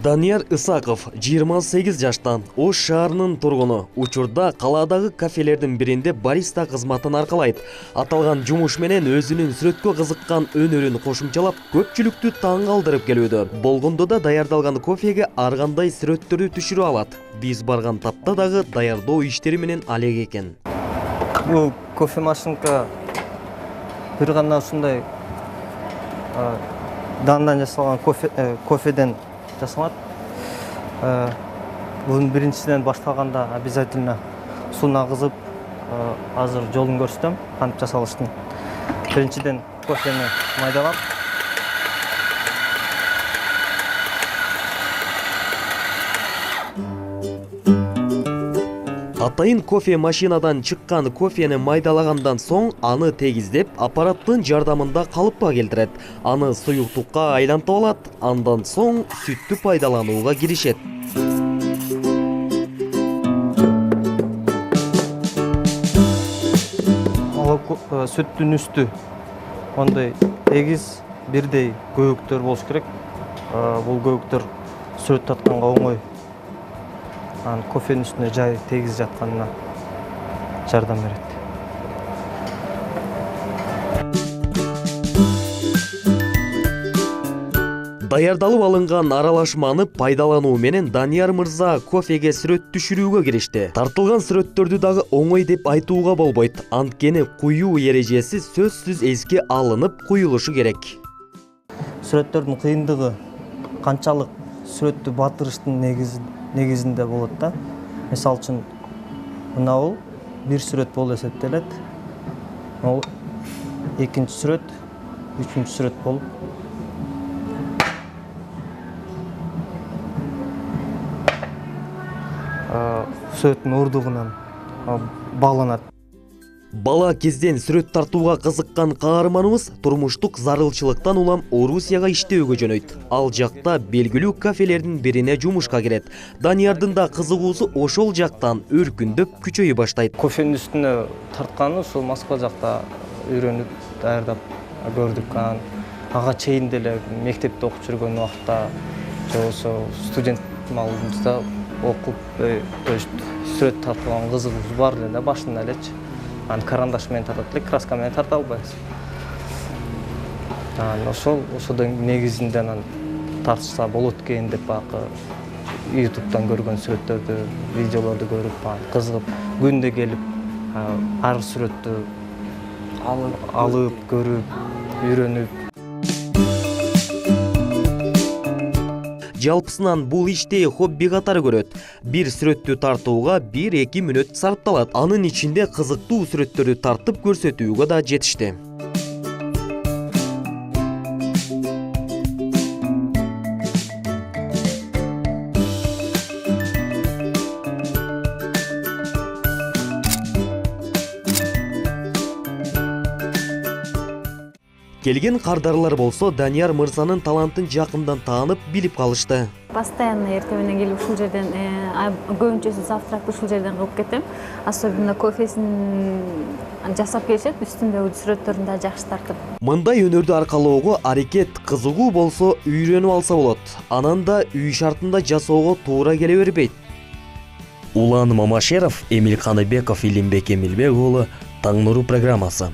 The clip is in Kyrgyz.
Данияр Исаков 28 жаштан Ош шаарынын тургуну. Учурда каладагы кафелердин биринде бариста кызматын аркалайт. Аталган жумуш менен өзүнүн сүрөткө кызыккан өнөрүн кошумчалап, көпчүлүктү таң калтырып келүүдө. Болгондо да даярдалган кофеге ар кандай сүрөттөрдү түшүрүп алат. Биз барган тапта дагы даярдоо иштери менен алек экен. Бул кофе машинка бир гана ушундай дандан жасалган кофеден жасалат. Бунун биринчиден башталганда обязательно сууна кызып, азыр жолун көрсөтөм, кантип жасалыштын. Биринчиден кофени майдалап, Атайын кофе машинадан чыккан кофени майдалагандан соң аны тегиздеп, аппараттын жардамында калыпка келтирет. Аны суюктукка айлантып алат, андан соң сүттү пайдаланууга киришет. Сүттүн үстү ондай эгиз, бирдей көбүктөр болуш керек. Бул көбүктөр сүрөт тартканга оңой. Кофенин үстүнө жай тегиз жатканына жардам берет. Даярдалып алынган аралашманы пайдалануу менен Данияр мырза кофеге сүрөт түшүрүүгө киришти. Тартылган сүрөттөрдү дагы оңой деп айтууга болбойт. Анткени куюу эрежеси сөзсүз эске алынып куюлушу керек. Сүрөттөрдүн кыйындыгы канчалык сүрөттү батырыштын негизинде болот да. Мисалы үчүн мына бул бир сүрөт болуп эсептелет. Ал экинчи сүрөт, үчүнчү сүрөт болуп сүрөттүн ордугунан багланат. Бала кезден сүрөт тартууга кызыккан каарманыбыз турмуштук зарылчылыктан улам Орусияга иштөөгө жөнөйт. Ал жакта белгилүү кафелердин бирине жумушка кирет. Даниярдын да кызыгуусу ошол жактан өркүндөп күчөйө баштайт. Кофенин үстүнө тартканы ушул Москва жакта үйрөнүп даярдап көрдүк. Ага чейин деле мектепте окуп жүргөн убакта же болбосо студент маалында окуп, сүрөт тартууга кызыгуубуз бар эле да башында элечи. Карандаш менен тартат элек, краска менен тарта албайбыз. Ошодон негизинде тартышса болот экен деп бакы YouTube'дан көргөн сүрөттөрдү, видеолорду көрүп, кызыгып, күндө келип ар сүрөттү алып, көрүп, үйрөнүп. Жалпысынан бул ишти хобби катары көрөт. Бир сүрөттү тартууга 1-2 мүнөт сарпталат. Анын ичинде кызыктуу сүрөттөрдү тартып көрсөтүүгө да жетишти. Келген кардарлар болсо Данияр мырзанын талантын жакындан таанып, билип калышты. Постоянно эртең менен келип ушул жерден, көбүнчөсү завтракты ушул жерден кылып кетем. Особенно кофесин жасап келишет, үстүндөгү сүрөттөрүн да жакшы тартып. Мындай өнөрдү аркалоого аракет кызыгуу болсо үйрөнүп алса болот. Анан да үй шартында жасоого туура келе бербейт. Улан Мамашеров, Эмил Каныбеков, Илимбек Эмилбек уулу, Таң нуру программасы.